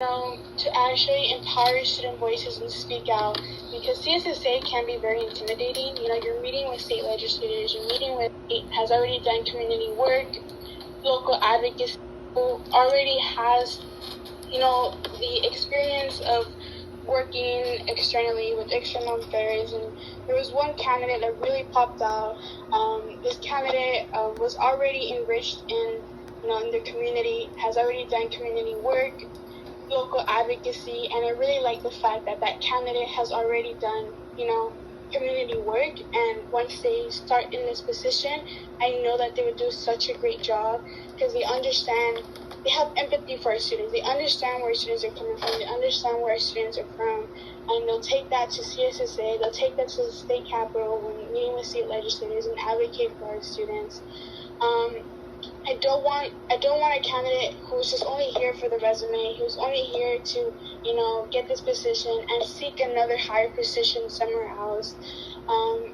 To actually empower student voices and speak out, because CSSA can be very intimidating. You're meeting with state legislators, you're meeting with has already done community work, local advocacy, who already has, the experience of working externally with external affairs. And there was one candidate that really popped out. This candidate was already enriched in the community, has already done community work, local advocacy, and I really like the fact that that candidate has already done, community work. And once they start in this position, I know that they would do such a great job, because they have empathy for our students. They understand where students are coming from. They understand where our students are from. And they'll take that to CSSA. They'll take that to the state capitol when meeting with state legislators and advocate for our students. I don't want a candidate who's just only here for the resume, who's only here to, get this position and seek another higher position somewhere else. I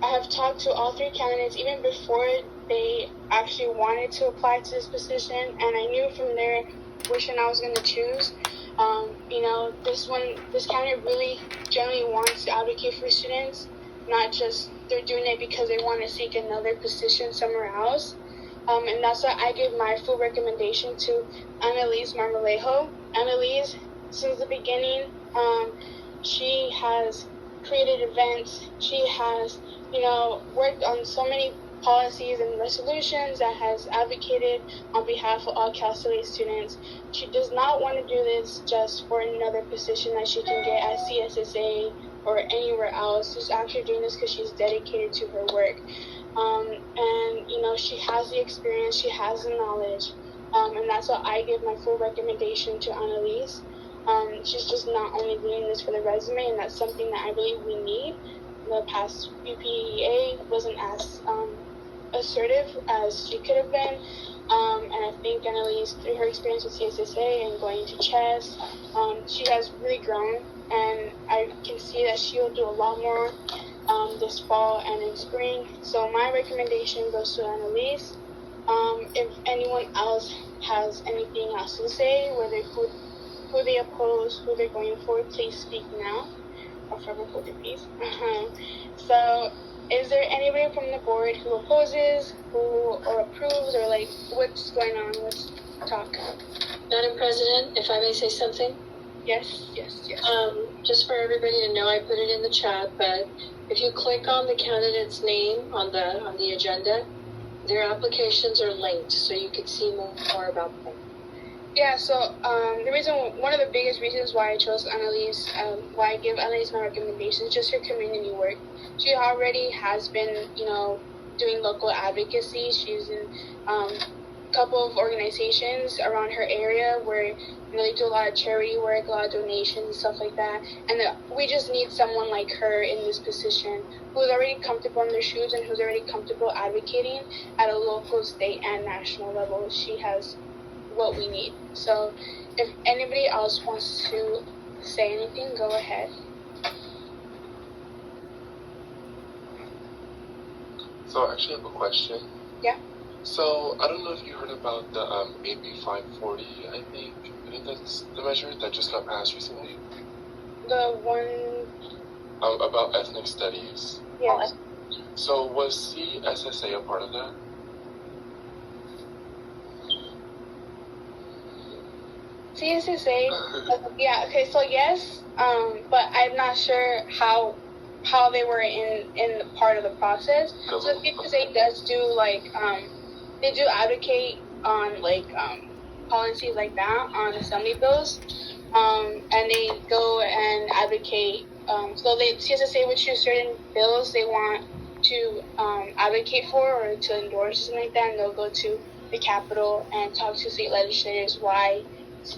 have talked to all three candidates even before they actually wanted to apply to this position, and I knew from there which one I was going to choose. This candidate really generally wants to advocate for students, not just they're doing it because they want to seek another position somewhere else. And that's why I give my full recommendation to Analiz Analiz, since the beginning, she has created events. She has, worked on so many policies and resolutions that has advocated on behalf of all Cal State students. She does not want to do this just for another position that she can get at CSSA or anywhere else. She's actually doing this because she's dedicated to her work. She has the experience, she has the knowledge, and that's why I give my full recommendation to Analiz. She's just not only doing this for the resume, and that's something that I believe we need. The past BPEA wasn't as assertive as she could have been, and I think Analiz, through her experience with CSSA and going to chess, she has really grown, and I can see that she will do a lot more this fall and in spring. So my recommendation goes to Analiz. If anyone else has anything else to say, whether who they oppose, who they're going for, please speak now. Or forever hold your peace. So is there anybody from the board who opposes, or approves, or what's going on? Let's talk. Madam President, if I may say something? Yes. Just for everybody to know, I put it in the chat, but if you click on the candidate's name on the agenda, their applications are linked, so you can see more about them. Yeah, so one of the biggest reasons why I chose Analiz, why I give Analiz my recommendation, is just her community work. She already has been, doing local advocacy. She's in a couple of organizations around her area where they do a lot of charity work, a lot of donations, stuff like that. And we just need someone like her in this position who's already comfortable in their shoes and who's already comfortable advocating at a local, state, and national level. She has what we need. So if anybody else wants to say anything, go ahead. So I actually have a question. Yeah. So I don't know if you heard about the AB 540, I think that's the measure that just got passed recently. The one... about ethnic studies. Yeah. So was CSSA a part of that? CSSA, yeah, okay, so yes, but I'm not sure how they were in the part of the process. So CSSA does do, they do advocate on, policies like that on assembly bills, and they go and advocate, CSSA would choose certain bills they want to advocate for or to endorse, something like that, and they'll go to the Capitol and talk to state legislators why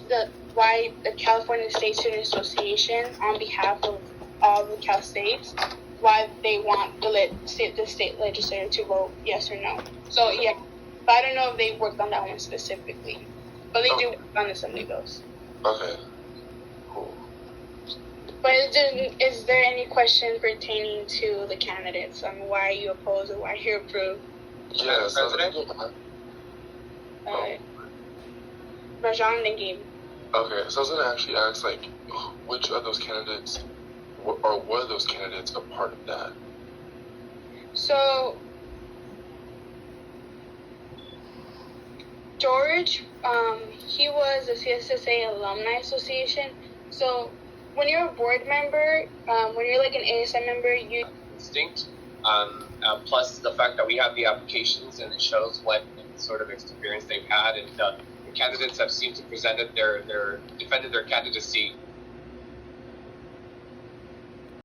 the California State Student Association, on behalf of all the Cal States, why they want the state legislator to vote yes or no. So yeah, but I don't know if they worked on that one specifically, but they do work on assembly bills. Okay, cool. But is there any question pertaining to the candidates on why you oppose or why you approve? Yeah, so Rajan, then Gabe. Okay, so I was gonna actually ask, like, which of those candidates, or were those candidates a part of that? So George, he was a CSSA Alumni Association. So when you're a board member, when you're like an ASM member, you instinct. Plus the fact that we have the applications and it shows what sort of experience they've had, and the candidates have seemed to defended their candidacy